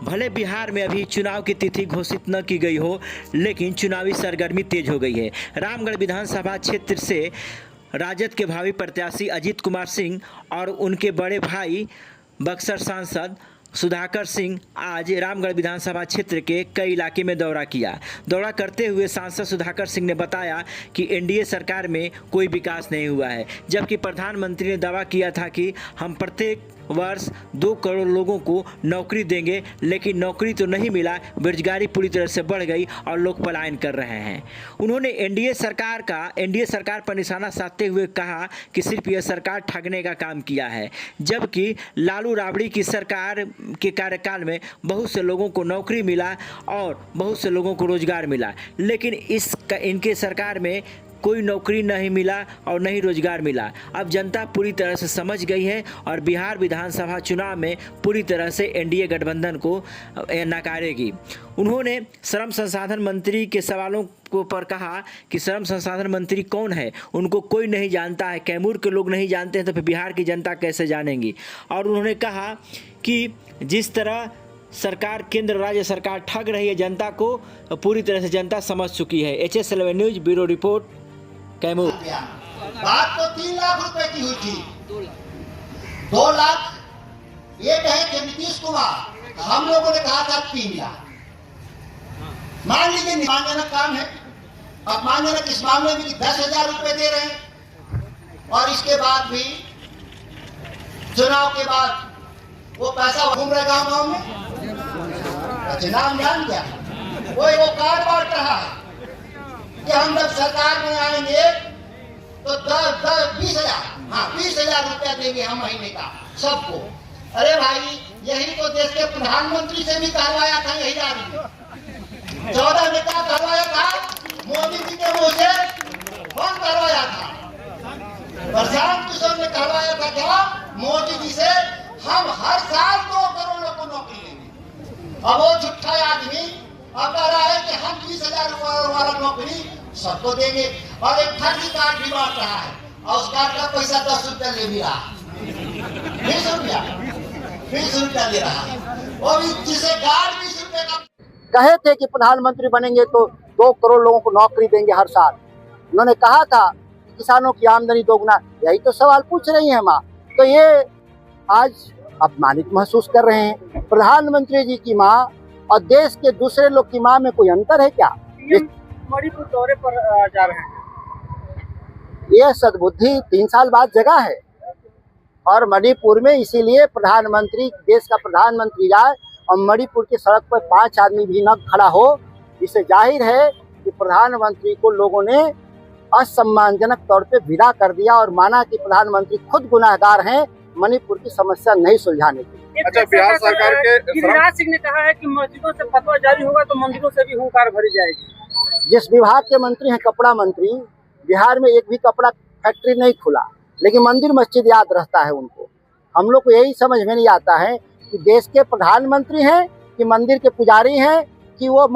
भले बिहार में अभी चुनाव की तिथि घोषित न की गई हो, लेकिन चुनावी सरगर्मी तेज हो गई है। रामगढ़ विधानसभा क्षेत्र से राजद के भावी प्रत्याशी अजीत कुमार सिंह और उनके बड़े भाई बक्सर सांसद सुधाकर सिंह आज रामगढ़ विधानसभा क्षेत्र के कई इलाके में दौरा किया। दौरा करते हुए सांसद सुधाकर सिंह ने बताया कि एनडीए सरकार में कोई विकास नहीं हुआ है, जबकि प्रधानमंत्री ने दावा किया था कि हम प्रत्येक वर्ष 2 करोड़ लोगों को नौकरी देंगे, लेकिन नौकरी तो नहीं मिला। बेरोजगारी पूरी तरह से बढ़ गई और लोग पलायन कर रहे हैं। उन्होंने एनडीए सरकार पर निशाना साधते हुए कहा कि सिर्फ यह सरकार ठगने का काम किया है, जबकि लालू राबड़ी की सरकार के कार्यकाल में बहुत से लोगों को नौकरी मिला और बहुत से लोगों को रोजगार मिला, लेकिन इनके सरकार में कोई नौकरी नहीं मिला और नहीं रोजगार मिला। अब जनता पूरी तरह से समझ गई है और बिहार विधानसभा चुनाव में पूरी तरह से एनडीए गठबंधन को नकारेगी। उन्होंने श्रम संसाधन मंत्री के सवालों को पर कहा कि श्रम संसाधन मंत्री कौन है, उनको कोई नहीं जानता है। कैमूर के लोग नहीं जानते हैं तो फिर बिहार की जनता कैसे जानेंगी। और उन्होंने कहा कि जिस तरह सरकार, केंद्र राज्य सरकार ठग रही है जनता को, पूरी तरह से जनता समझ चुकी है। HS11 news bureau report, Kaimur. बात तो 3 लाख रुपए की हुई थी, 2 लाख ये कहे कि नीतीश कुमार, हम लोगों ने कहा था 3 लाख। मान लीजिए निमानजनक काम है, अपमानजनक इस मामले में 10,000 रुपए दे रहे हैं और इसके बाद भी चुनाव के बाद वो पैसा घूम रहे गाँव में। नाम जान गया, वो कार्ड बांट रहा है कि हम जब सरकार में आएंगे तो 20,000 रुपया देंगे हम महीने का सबको। अरे भाई, यही तो देश के प्रधानमंत्री से भी कहलवाया था, यही आदमी 14 में क्या कहलवाया था, मोदी जी के मुंह से कौन कहलवाया था, प्रशांत किशोर ने कहलवाया था क्या, मोदी जी से हम हर साल 2 करोड़ को नौकरी लेंगे। अब वो झूठा आदमी अब कह रहा है कि हम 20,000 वाला नौकरी सबको देंगे और एक फर्जी कार्ड भी बांट रहा है और उस कार्ड का पैसा 10 रुपया ले भी रहा है, 20 रुपया ले रहा है, वो भी जिसे कार्ड 20 रुपये का। कहे थे कि प्रधानमंत्री बनेंगे तो 2 करोड़ लोगों को नौकरी देंगे हर साल। उन्होंने कहा था किसानों की आमदनी दोगुना, यही तो सवाल पूछ रही है माँ। तो ये आज अपमानित महसूस कर रहे हैं। प्रधानमंत्री जी की माँ और देश के दूसरे लोग की माँ में कोई अंतर है क्या? मणिपुर दौरे पर जा रहे हैं। यह सद्बुद्धि 3 साल बाद जगा है और मणिपुर में इसीलिए प्रधानमंत्री, देश का प्रधानमंत्री जाए और मणिपुर की सड़क पर 5 आदमी भी न खड़ा हो, इससे जाहिर है कि प्रधानमंत्री को लोगों ने असम्मानजनक तौर पे विदा कर दिया और माना कि प्रधानमंत्री खुद गुनाहगार हैं मणिपुर की समस्या नहीं सुलझाने की। अच्छा, बिहार सरकार के गिरिराज सिंह ने कहा है कि मस्जिदों से फतवा जारी होगा तो मंदिरों से भी हुंकार भरी जाएगी। जिस विभाग के मंत्री हैं कपड़ा मंत्री, बिहार में एक भी कपड़ा फैक्ट्री नहीं खुला, लेकिन मंदिर मस्जिद याद रहता है उनको। हम लोग को यही समझ में नहीं आता है कि देश के प्रधानमंत्री हैं कि मंदिर के पुजारी हैं कि वो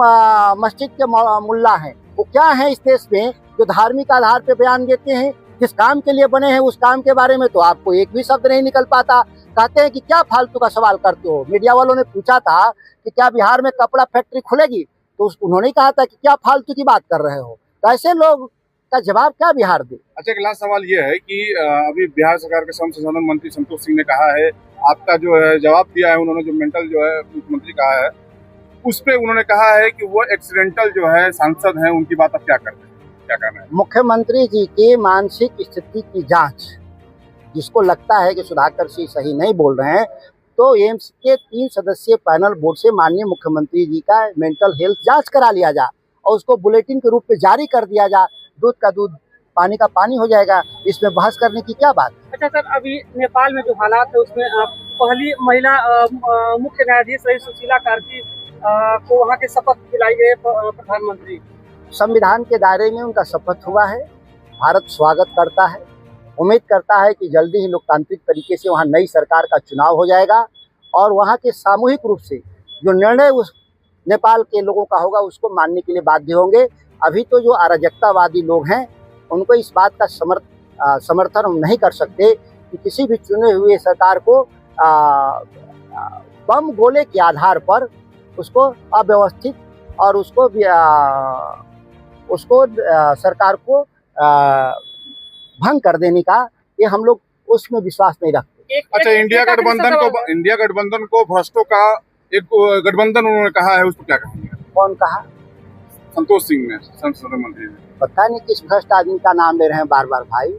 मस्जिद के मुल्ला हैं। वो क्या है इस देश में जो धार्मिक आधार पर बयान देते हैं? जिस काम के लिए बने हैं उस काम के बारे में तो आपको एक भी शब्द नहीं निकल पाता। कहते हैं कि क्या फालतू का सवाल करते हो। मीडिया वालों ने पूछा था कि क्या बिहार में कपड़ा फैक्ट्री खुलेगी, तो उन्होंने कहा था कि क्या फालतू की बात कर रहे हो। तो ऐसे लोग का जवाब क्या बिहार दे? अच्छा, एक लास्ट सवाल ये है कि अभी बिहार सरकार के श्रम संसाधन मंत्री संतोष सिंह ने कहा है, आपका जो है जवाब दिया है उन्होंने, जो मेंटल जो है मुख्यमंत्री कहा है, उस पे उन्होंने कहा है कि वो एक्सीडेंटल जो है सांसद हैं, उनकी बात अब क्या करते हैं, क्या करना है? मुख्यमंत्री जी की मानसिक स्थिति की जांच, जिसको लगता है कि सुधाकर सिंह सही नहीं बोल रहे हैं, तो एम्स के 3 सदस्यीय पैनल बोर्ड से माननीय मुख्यमंत्री जी का मेंटल हेल्थ जांच करा लिया जाए और उसको बुलेटिन के रूप में जारी कर दिया जाए। दूध का दूध, पानी का पानी हो जाएगा। इसमें बहस करने की क्या बात? अच्छा सर, अभी नेपाल में जो हालात है उसमें पहली महिला मुख्य न्यायाधीश रही सुशीला कार्की को वहाँ के शपथ दिलाई गई प्रधानमंत्री। संविधान के दायरे में उनका शपथ हुआ है, भारत स्वागत करता है। उम्मीद करता है कि जल्दी ही लोकतांत्रिक तरीके से वहाँ नई सरकार का चुनाव हो जाएगा और वहाँ के सामूहिक रूप से जो निर्णय उस नेपाल के लोगों का होगा उसको मानने के लिए बाध्य होंगे। अभी तो जो अराजकतावादी लोग हैं उनको इस बात का समर्थन हम नहीं कर सकते कि किसी भी चुने हुए सरकार को बम गोले के आधार पर उसको अव्यवस्थित और उसको सरकार को भंग कर देने का, ये हम लोग उसमें विश्वास नहीं रखते। अच्छा, इंडिया गठबंधन को भ्रष्टों का एक गठबंधन उन्होंने कहा है, उसको क्या कहेंगे? कौन कहा? संतोष सिंह ने, संसदीय मंत्री ने। पता नहीं किस भ्रष्ट आदमी का नाम ले रहे हैं बार बार भाई।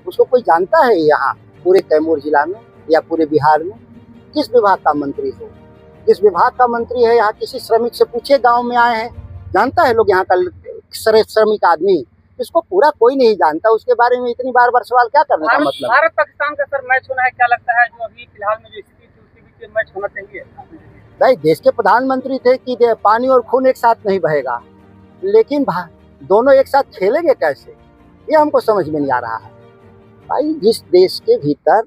उसको कोई जानता है यहाँ पूरे कैमूर जिला में या पूरे बिहार में किस विभाग का मंत्री हो? किस विभाग का मंत्री है यहाँ? किसी श्रमिक से पूछे, गांव में आए हैं, जानता है लोग यहाँ का श्रमिक आदमी? इसको पूरा कोई नहीं जानता। उसके बारे में इतनी बार सवाल क्या करने का मतलब? भारत पाकिस्तान का सर मैच होना है, क्या लगता है जो अभी फिलहाल में जो स्थिति थी उसके बीच मैच होना चाहिए? भाई देश के प्रधानमंत्री थे कि पानी और खून एक साथ नहीं बहेगा, लेकिन दोनों एक साथ खेलेंगे कैसे, ये हमको समझ में नहीं आ रहा है। भाई जिस देश के भीतर